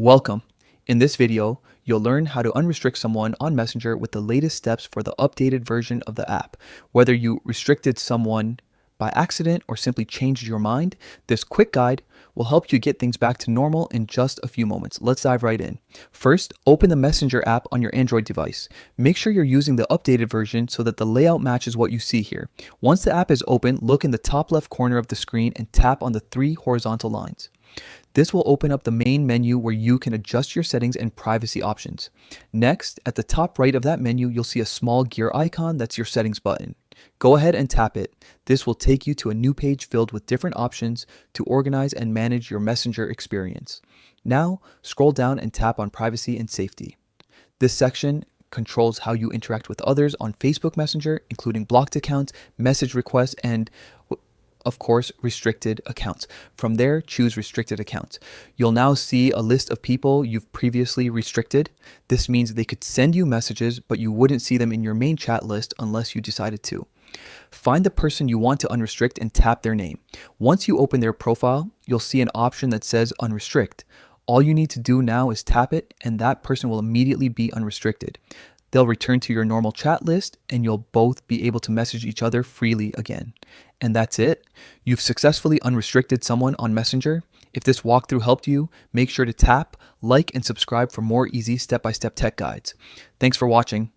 Welcome. In this video, you'll learn how to unrestrict someone on Messenger with the latest steps for the updated version of the app. Whether you restricted someone by accident or simply changed your mind, this quick guide will help you get things back to normal in just a few moments. Let's dive right in. First, open the Messenger app on your Android device. Make sure you're using the updated version so that the layout matches what you see here. Once the app is open, look in the top left corner of the screen and tap on the three horizontal lines. This will open up the main menu where you can adjust your settings and privacy options. Next, at the top right of that menu, you'll see a small gear icon that's your settings button. Go ahead and tap it. This will take you to a new page filled with different options to organize and manage your Messenger experience. Now, scroll down and tap on privacy and safety. This section controls how you interact with others on Facebook Messenger, including blocked accounts, message requests, and of course, restricted accounts. From there, choose restricted accounts. You'll now see a list of people you've previously restricted. This means they could send you messages, but you wouldn't see them in your main chat list unless you decided to. Find the person you want to unrestrict and tap their name. Once you open their profile, you'll see an option that says unrestrict. All you need to do now is tap it, and that person will immediately be unrestricted. They'll return to your normal chat list and you'll both be able to message each other freely again. And that's it. You've successfully unrestricted someone on Messenger. If this walkthrough helped you, make sure to tap, like, and subscribe for more easy step-by-step tech guides. Thanks for watching.